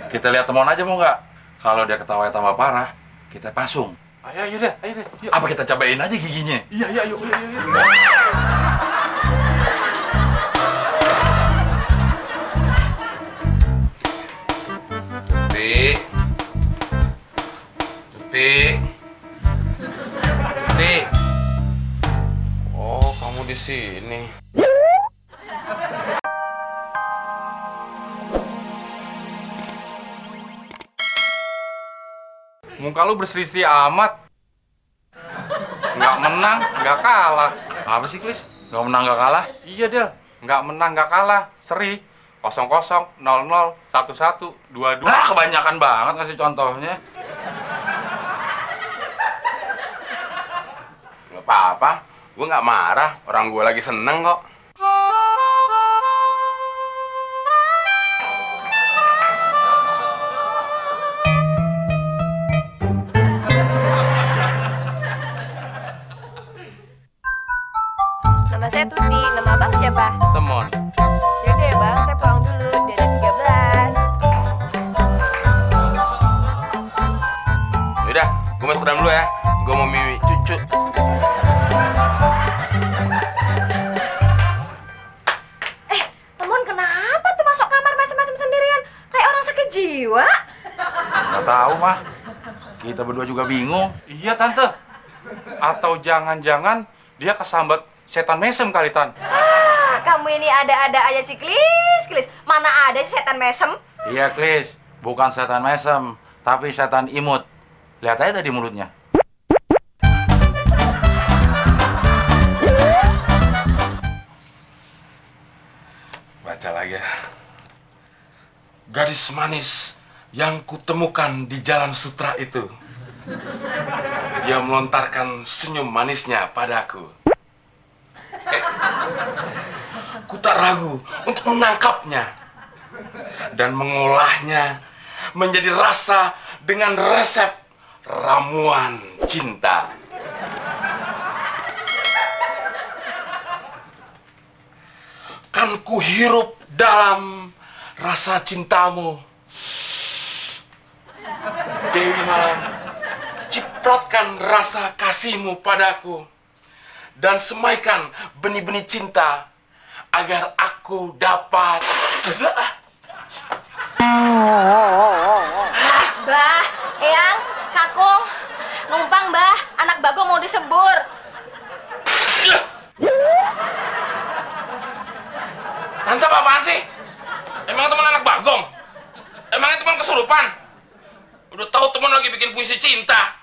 Kita lihat temuan aja mau nggak? Kalau dia ketawa tambah parah, kita pasung. Ayo deh, yuk. Apa kita cobain aja giginya? Iya, yuk. Tuti. Oh, kamu di sini. Muka lu berseri-seri amat. Nggak menang, nggak kalah. Apa sih, Klis? Nggak menang nggak kalah? Iya, Del. Nggak menang, nggak kalah. Seri. 0-0, 0-0, 1-1, 2-2. Ah, kebanyakan banget ngasih contohnya. Nggak apa-apa. Gue nggak marah. Orang gue lagi seneng kok. Nama saya Tuti, nama abang siapa? Temon. Yaudah ya bang, saya pulang dulu, udah ada 13. Yaudah, gue masuk ke dalam dulu ya. Gue mau mimi cucu. Temon kenapa tuh masuk kamar mesem-mesem sendirian? Kayak orang sakit jiwa. Nggak tahu, mah. Kita berdua juga bingung. Iya, Tante. Atau jangan-jangan dia kesambat setan mesem kali, Tan. Kamu ini ada-ada aja sih, Klis. Mana ada sih setan mesem? Iya, Klis. Bukan setan mesem, tapi setan imut. Lihat aja tadi mulutnya. Baca lagi ya. Gadis manis yang kutemukan di jalan sutra itu. Dia melontarkan senyum manisnya padaku. Ku tak ragu untuk menangkapnya dan mengolahnya menjadi rasa dengan resep ramuan cinta. Kan ku hirup dalam rasa cintamu, Dewi Malam. Cipratkan rasa kasihmu padaku dan semaikan benih-benih cinta agar aku dapat. Bah, Eyang, Kakung, numpang bah, anak Bagong mau disebur. Tante apaan sih? Emang teman anak Bagong? Emangnya teman kesurupan? Udah tahu teman lagi bikin puisi cinta.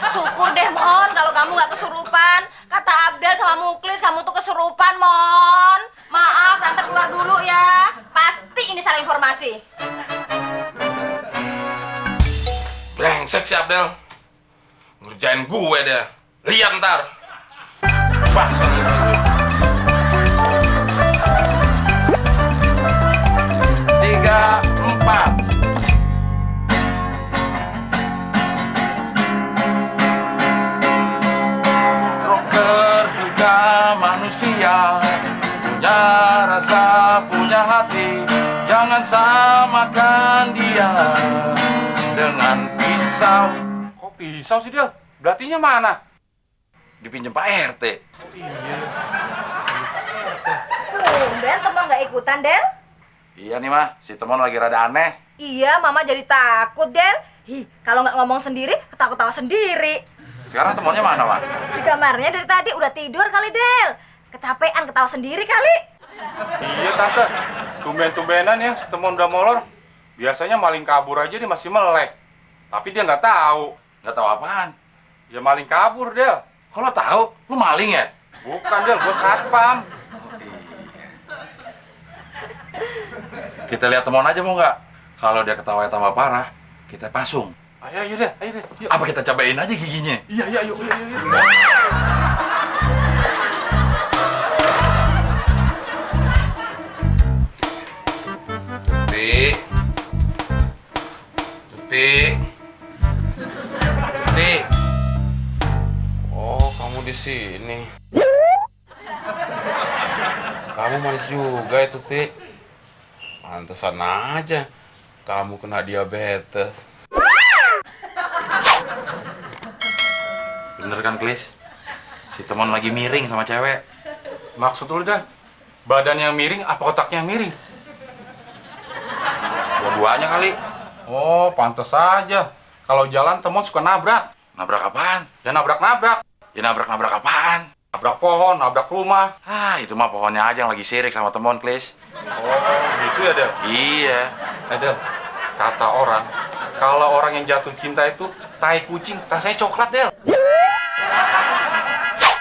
Syukur deh, Mon, kalau kamu nggak kesurupan. Kata Abdal sama Muklis, kamu tuh kesurupan, Mon. Maaf, Tante keluar dulu ya. Pasti ini salah informasi. Brengsek si Abdel. Ngerjain gue deh. Lihat ntar. Bahasa gitu. 3, 4. Rocker juga manusia, punya rasa, punya hati. Jangan samakan dia dengan pisau. Kok pisau sih, Del? Berartinya mana? Dipinjem Pak RT. Tumben Temon nggak ikutan, Del. Iya nih, mah, si Temon lagi rada aneh. Iya, Mama jadi takut, Del. Kalau nggak ngomong sendiri, ketawa-ketawa sendiri. Sekarang Temonnya mana, mah? Di kamarnya dari tadi udah tidur kali, Del. Kecapean ketawa sendiri kali. Iya, Tante. Tumben-tumbenan ya, setemon udah molor. Biasanya maling kabur aja dia masih melek. Tapi dia nggak tahu. Nggak tahu apaan. Ya maling kabur, Del. Kok lo tahu? Lo maling ya? Bukan, Del. Gue satpam. Kita lihat Temon aja mau nggak? Kalau dia ketawa tambah parah, kita pasung. Ayo deh, yuk. Apa kita cobain aja giginya? Iya, yuk. Tuti. Oh, kamu di sini. Kamu manis juga ya, Tuti. Pantesan aja kamu kena diabetes. Bener kan, Klis? Si Temon lagi miring sama cewek. Maksud lu, Dan? Badan yang miring apa otaknya yang miring? Dua-duanya kali. Oh, pantes aja. Kalau jalan Temon suka nabrak. Nabrak apaan? Ya nabrak-nabrak. Ya nabrak-nabrak apaan? Nabrak pohon, nabrak rumah. Ah, itu mah pohonnya aja yang lagi sirik sama Temon, Klis. Oh, gitu ya, Del? Iya. Del, kata orang, kalau orang yang jatuh cinta itu tai kucing, rasanya coklat, Del.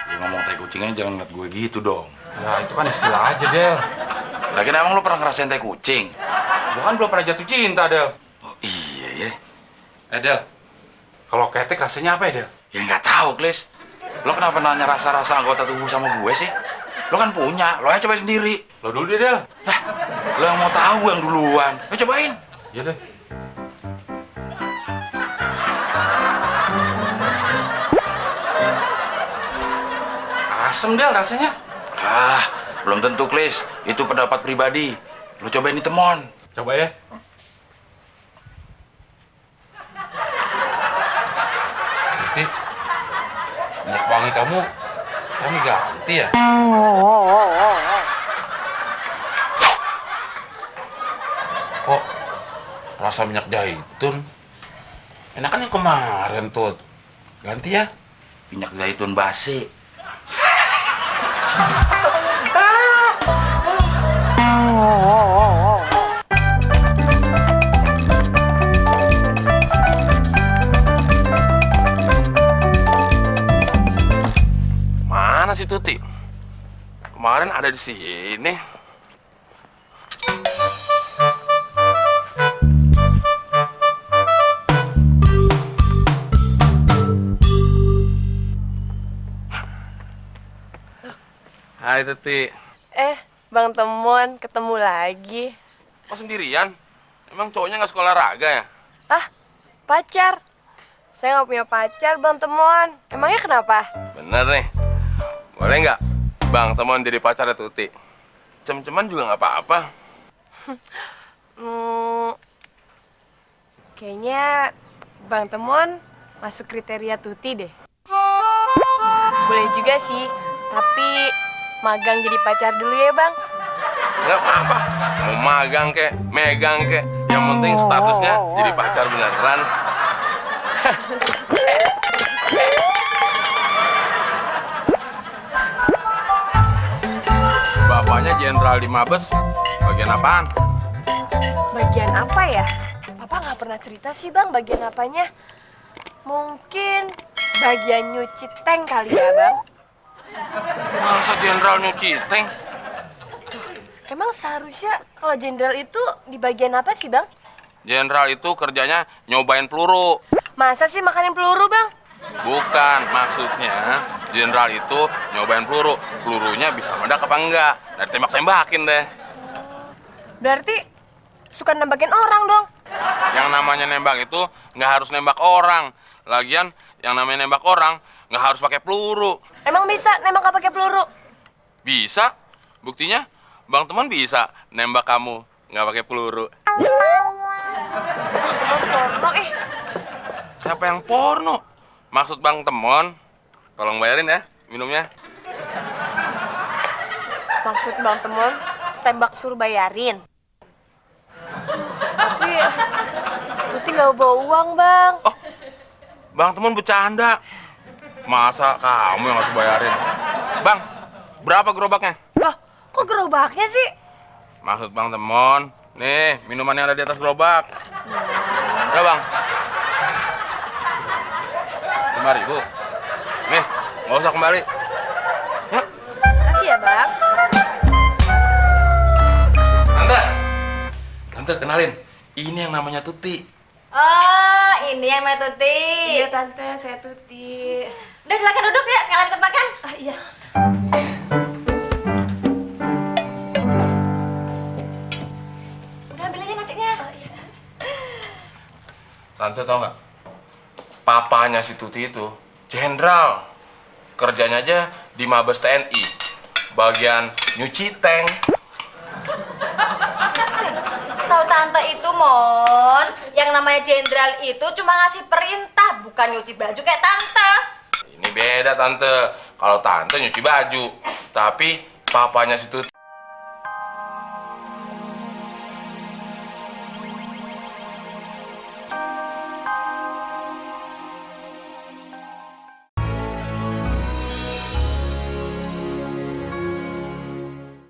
Lu ngomong tai kucingnya jangan ngeliat gue gitu dong. Ya, itu kan istilah aja, Del. Lagian emang lu pernah ngerasain tai kucing? Gua kan belum pernah jatuh cinta, Del. Oh, iya ya. Del, kalau ketek rasanya apa ya, Del? Ya nggak tahu, Klis. Lo kenapa nanya rasa-rasa anggota tubuh sama gue sih? Lo kan punya, lo aja coba sendiri. Lo dulu deh, Del. Lah, lo yang mau tahu yang duluan. Lo cobain. Iya deh. Asem, Del, rasanya. Ah, belum tentu, Klis. Itu pendapat pribadi. Lo cobain di Temon. Coba ya. Nanti minyak wangi kamu sekarang ganti ya? Kok rasa minyak zaitun enakan yang kemarin tuh. Ganti ya. Minyak zaitun basi. Mana si Tuti? Kemarin ada di sini. Hai Tuti. Bang Temon, ketemu lagi. Kok sendirian? Emang cowoknya nggak sekolah raga ya? Ah, pacar. Saya nggak punya pacar, Bang Temon. Emangnya kenapa? Bener nih. Boleh nggak Bang Temon jadi pacar Tuti? Cem-ceman juga nggak apa-apa. Kayaknya Bang Temon masuk kriteria Tuti deh. Boleh juga sih, tapi magang jadi pacar dulu ya, Bang. Nggak apa-apa. Mau magang kek, megang kek. Yang penting statusnya jadi pacar beneran. Bapaknya jenderal di Mabes, bagian apaan? Bagian apa ya? Papa nggak pernah cerita sih, Bang, bagian apanya. Mungkin bagian nyuci tank kali ya, Bang. Masa jenderal nyuci tank? Emang seharusnya kalau jenderal itu di bagian apa sih, Bang? Jenderal itu kerjanya nyobain peluru. Masa sih makanin peluru, Bang? Bukan, maksudnya jenderal itu nyobain peluru. Pelurunya bisa meledak apa enggak? Dari tembak-tembakin deh. Berarti suka nembakin orang dong. Yang namanya nembak itu nggak harus nembak orang. Lagian yang namanya nembak orang nggak harus pakai peluru. Emang bisa nembak nggak pakai peluru? Bisa. Buktinya Bang Temon bisa nembak kamu nggak pakai peluru. Emang porno Siapa yang porno? Maksud Bang Temon, tolong bayarin ya minumnya. Maksud Bang Temon, tembak suruh bayarin. Tapi Tuti nggak bawa uang, Bang. Oh, Bang Temon bercanda. Masa kamu yang harus bayarin? Bang, berapa gerobaknya? Loh, kok gerobaknya sih? Maksud Bang Temon, nih minuman yang ada di atas gerobak. Ya Bang. 5.000. Nih, nggak usah kembali. Yuk. Makasih ya, Bang. Tante kenalin. Ini yang namanya Tuti. Oh, ini yang Mbak Tuti. Iya, Tante, saya Tuti. Udah silakan duduk ya, sekalian ikut makan. Ah, iya. Udah ambil aja nasinya. Tante tau nggak? Papanya si Tuti itu jenderal. Kerjanya aja di Mabes TNI. Bagian nyuci tank. Kalau tante itu, Mon, yang namanya jenderal itu cuma ngasih perintah, bukan nyuci baju kayak tante. Ini beda tante. Kalau tante nyuci baju, tapi papanya situ